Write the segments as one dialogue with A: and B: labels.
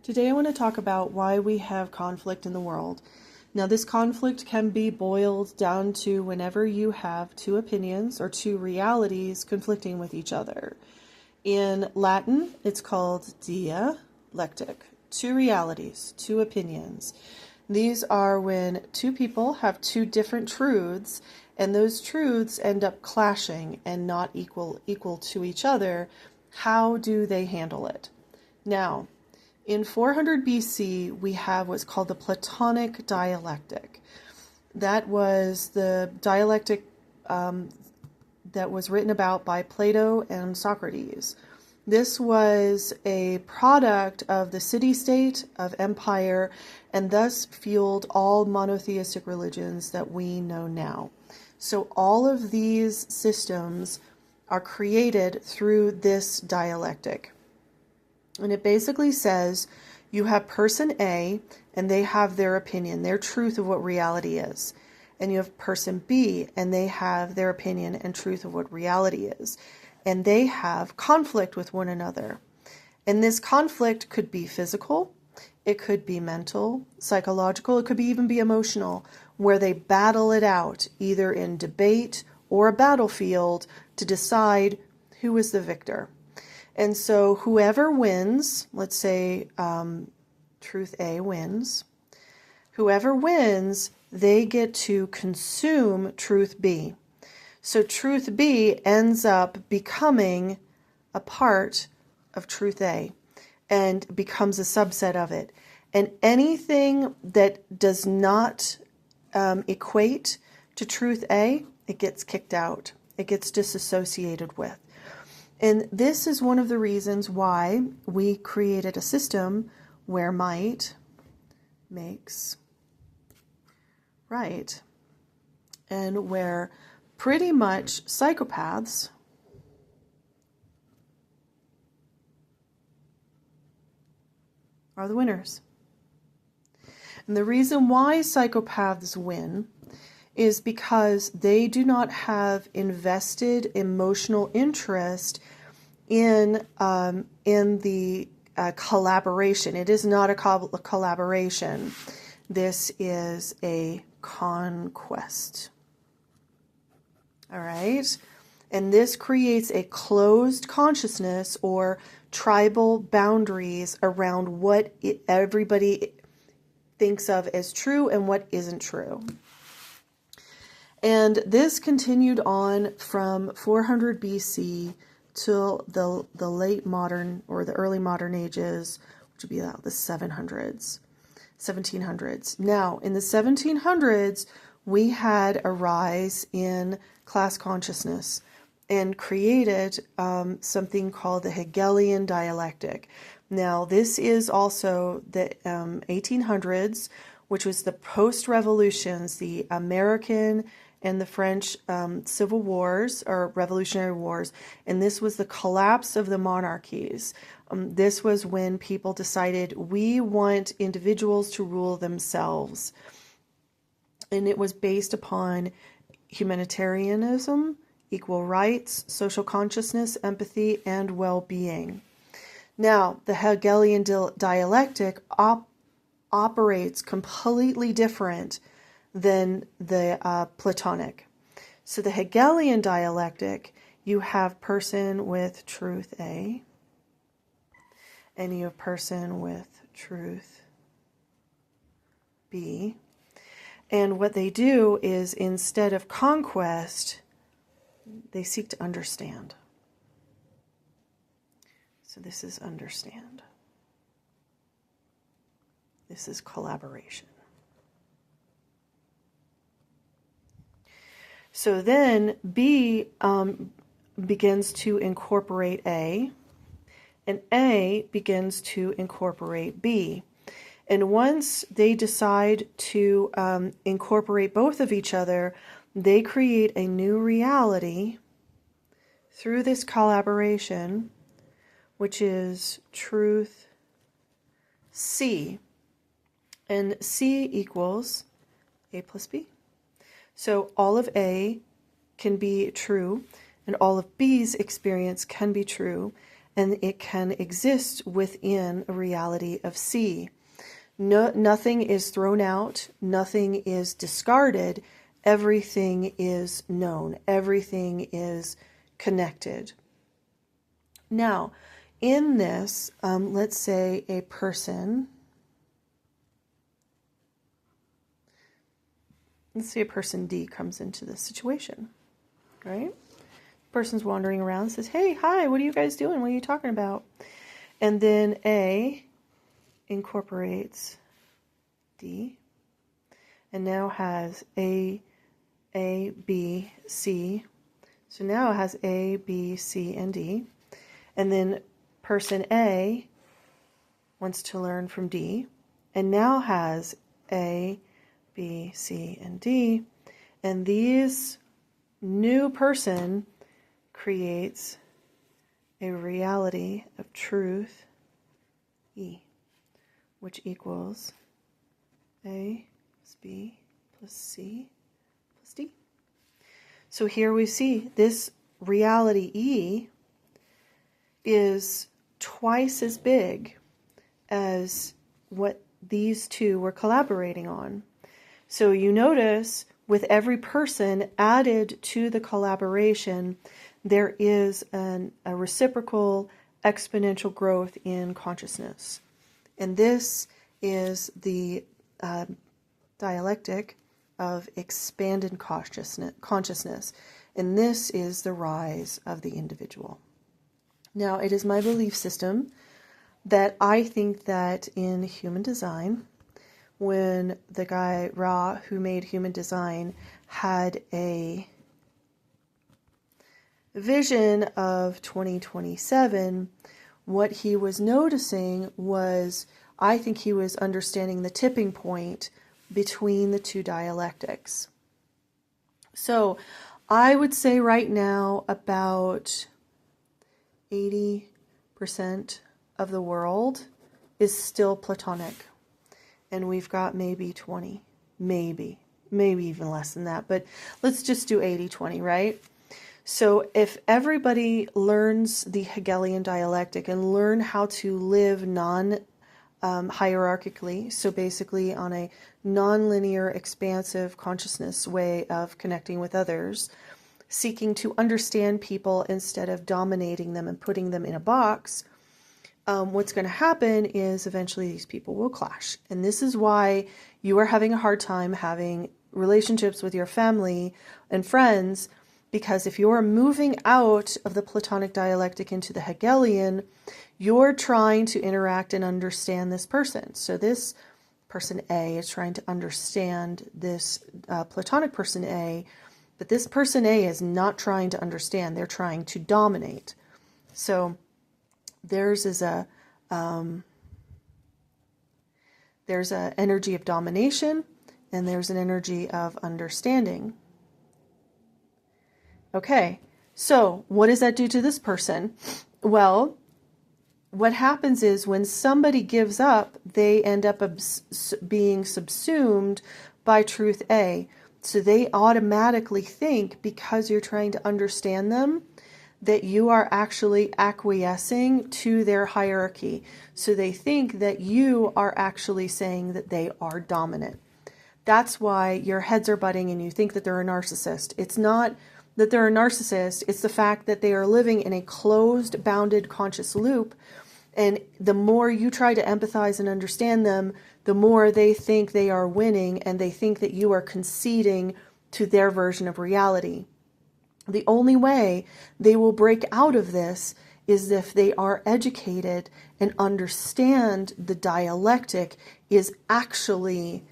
A: Today I want to talk about why we have conflict in the world. Now, this conflict can be boiled down to whenever you have two opinions or two realities conflicting with each other. In Latin, it's called dialectic. Two realities, two opinions. These are when two people have two different truths, and those truths end up clashing and not equal to each other. How do they handle it? Now, in 400 BC, we have what's called the Platonic dialectic. That was the dialectic that was written about by Plato and Socrates. This was a product of the city-state of empire and thus fueled all monotheistic religions that we know now. So all of these systems are created through this dialectic. And it basically says you have person A and they have their opinion, their truth of what reality is. And you have person B and they have their opinion and truth of what reality is. And they have conflict with one another. And this conflict could be physical, it could be mental, psychological, it could even be emotional, where they battle it out either in debate or a battlefield to decide who is the victor. And so whoever wins, let's say truth A wins, whoever wins, they get to consume truth B. So truth B ends up becoming a part of truth A and becomes a subset of it. And anything that does not equate to truth A, it gets kicked out. It gets disassociated with. And this is one of the reasons why we created a system where might makes right, and where pretty much psychopaths are the winners. And the reason why psychopaths win is because they do not have invested emotional interest in the collaboration. It is not a collaboration. This is a conquest. All right? And this creates a closed consciousness or tribal boundaries around what everybody thinks of as true and what isn't true. And this continued on from 400 BC till the late modern or the early modern ages, which would be about the 1700s. Now, in the 1700s, we had a rise in class consciousness and created something called the Hegelian dialectic. Now, this is also the 1800s, which was the post-revolutions, the American and the French civil wars or revolutionary wars, and this was the collapse of the monarchies. This was when people decided we want individuals to rule themselves, and it was based upon humanitarianism, equal rights, social consciousness, empathy, and well-being. Now, the Hegelian dialectic operates completely different than the Platonic. So the Hegelian dialectic, you have person with truth A, and you have person with truth B. And what they do is, instead of conquest, they seek to understand. So this is understand. This is collaboration. So then B begins to incorporate A, and A begins to incorporate B. And once they decide to incorporate both of each other, they create a new reality through this collaboration, which is truth C. And C equals A plus B. So all of A can be true, and all of B's experience can be true, and it can exist within a reality of C. No, nothing is thrown out, nothing is discarded, everything is known, everything is connected. Now, in this, let's say a person, D comes into this situation, right? Person's wandering around, says, hey, hi, what are you guys doing? What are you talking about? And then A incorporates D and now has A, B, C. So now it has A, B, C, and D. And then person A wants to learn from D and now has A, B, C, and D. And these new person creates a reality of truth, E, which equals A plus B plus C plus D. So here we see this reality E is twice as big as what these two were collaborating on. So you notice with every person added to the collaboration, there is a reciprocal exponential growth in consciousness. And this is the dialectic of expanded consciousness. And this is the rise of the individual. Now, it is my belief system that I think that in human design, when the guy Ra, who made human design, had a vision of 2027, what he was noticing was, I think he was understanding the tipping point between the two dialectics. So I would say right now about 80% of the world is still Platonic. And we've got maybe 20, maybe even less than that. But let's just do 80-20, right? So if everybody learns the Hegelian dialectic and learn how to live hierarchically, so basically on a non-linear, expansive consciousness way of connecting with others, seeking to understand people instead of dominating them and putting them in a box, what's going to happen is eventually these people will clash. And this is why you are having a hard time having relationships with your family and friends, because if you're moving out of the Platonic dialectic into the Hegelian, you're trying to interact and understand this person. So this person A is trying to understand this Platonic person A, but this person A is not trying to understand. They're trying to dominate. So theirs is there's an energy of domination, and there's an energy of understanding. Okay, so what does that do to this person? Well, what happens is when somebody gives up, they end up being subsumed by truth A. So they automatically think, because you're trying to understand them, that you are actually acquiescing to their hierarchy. So they think that you are actually saying that they are dominant. That's why your heads are butting and you think that they're a narcissist. It's not that they're a narcissist, it's the fact that they are living in a closed, bounded conscious loop. And the more you try to empathize and understand them, the more they think they are winning, and they think that you are conceding to their version of reality. The only way they will break out of this is if they are educated and understand the dialectic is actually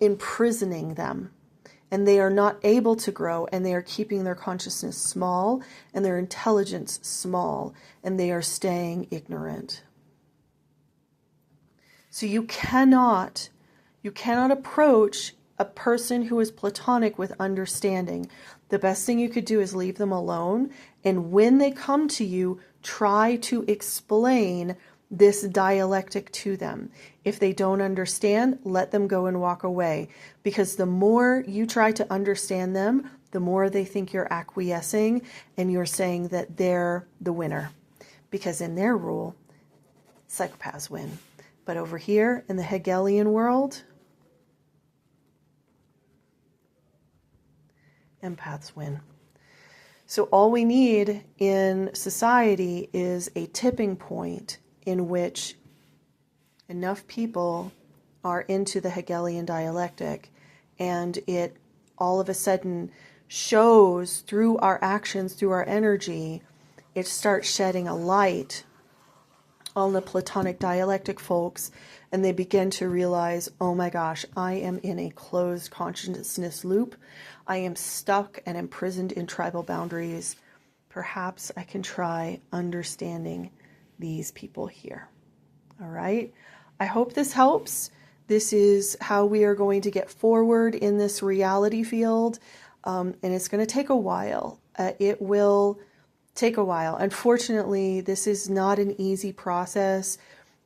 A: imprisoning them. And they are not able to grow, and they are keeping their consciousness small and their intelligence small, and they are staying ignorant. So you cannot approach a person who is Platonic with understanding. The best thing you could do is leave them alone, and when they come to you, try to explain this dialectic to them. If they don't understand, let them go and walk away, because the more you try to understand them, the more they think you're acquiescing and you're saying that they're the winner. because in their rule, psychopaths win. But over here in the Hegelian world, empaths win. So all we need in society is a tipping point in which enough people are into the Hegelian dialectic, and it all of a sudden shows through our actions, through our energy, it starts shedding a light on the Platonic dialectic folks, and they begin to realize, oh my gosh, I am in a closed consciousness loop. I am stuck and imprisoned in tribal boundaries. Perhaps I can try understanding these people here. All right. I hope this helps. This is how we are going to get forward in this reality field. And it's going to take a while. It will take a while. Unfortunately, this is not an easy process.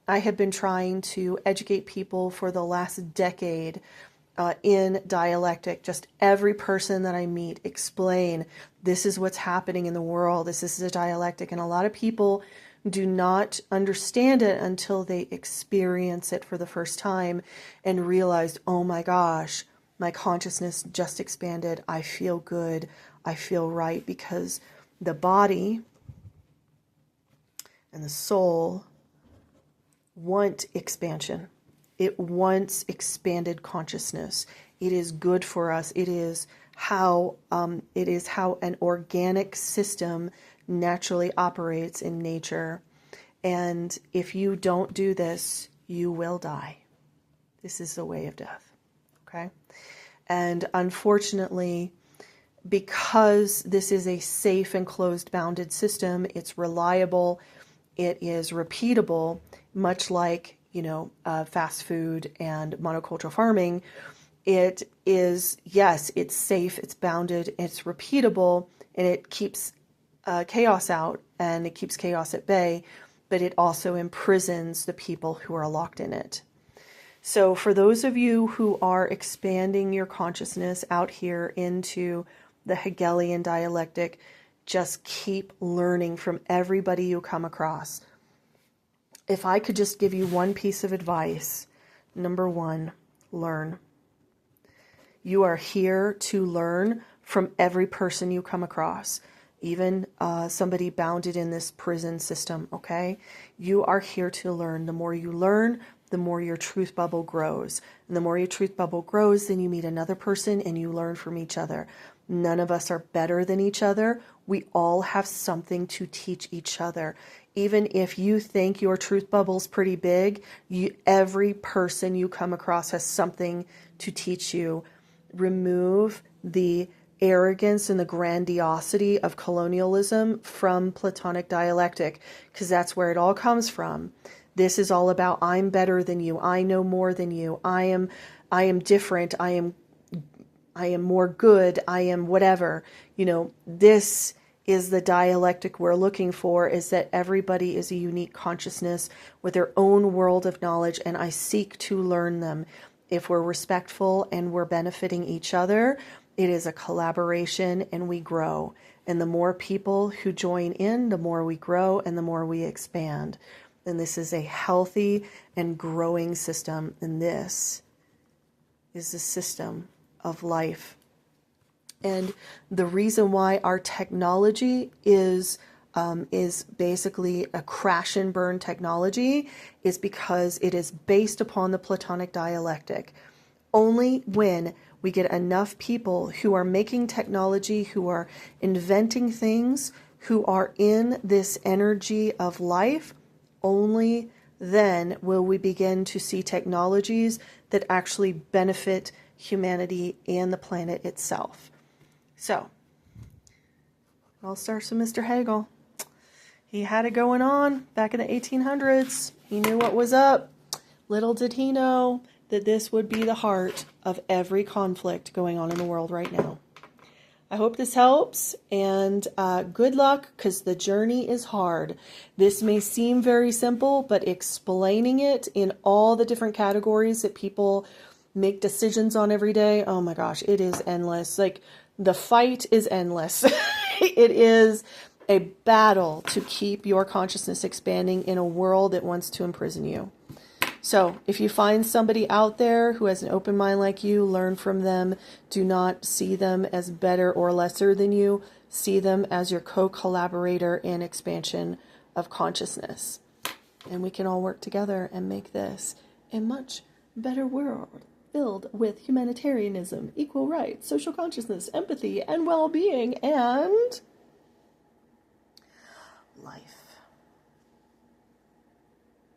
A: I have been trying to educate people for the last decade in dialectic. Just every person that I meet, explain this is what's happening in the world. This is a dialectic. And a lot of people do not understand it until they experience it for the first time and realize, oh my gosh, my consciousness just expanded. I feel good. I feel right, because the body and the soul want expansion. It wants expanded consciousness. It is good for us. It is how an organic system naturally operates in nature. And if you don't do this, you will die. This is the way of death. Okay? And unfortunately, because this is a safe and closed bounded system, it's reliable, it is repeatable, much like, fast food and monoculture farming. It is, yes, it's safe, it's bounded, it's repeatable, and it keeps chaos out, and it keeps chaos at bay, but it also imprisons the people who are locked in it. So for those of you who are expanding your consciousness out here into the Hegelian dialectic, just keep learning from everybody you come across. If I could just give you one piece of advice, number one, learn. You are here to learn from every person you come across, even somebody bounded in this prison system, okay? You are here to learn. The more you learn, the more your truth bubble grows. And the more your truth bubble grows, then you meet another person and you learn from each other. None of us are better than each other. We all have something to teach each other. Even if you think your truth bubble's pretty big, every person you come across has something to teach you. Remove the arrogance and the grandiosity of colonialism from Platonic dialectic, because that's where it all comes from. This is all about, I'm better than you. I know more than you. I am different. I am more good. I am whatever. This is the dialectic we're looking for, is that everybody is a unique consciousness with their own world of knowledge, and I seek to learn them. If we're respectful and we're benefiting each other, it is a collaboration and we grow. And the more people who join in, the more we grow and the more we expand. And this is a healthy and growing system. And this is the system of life. And the reason why our technology is basically a crash and burn technology is because it is based upon the Platonic dialectic. Only when we get enough people who are making technology, who are inventing things, who are in this energy of life, only then will we begin to see technologies that actually benefit humanity and the planet itself. So, I'll start with Mr. Hegel. He had it going on back in the 1800s. He knew what was up. Little did he know that this would be the heart of every conflict going on in the world right now. I hope this helps, and good luck, because the journey is hard. This may seem very simple, but explaining it in all the different categories that people make decisions on every day, oh my gosh, it is endless. Like, the fight is endless. It is a battle to keep your consciousness expanding in a world that wants to imprison you. So if you find somebody out there who has an open mind like you, learn from them. Do not see them as better or lesser than you. See them as your co-collaborator in expansion of consciousness. And we can all work together and make this a much better world, filled with humanitarianism, equal rights, social consciousness, empathy, and well-being, and life.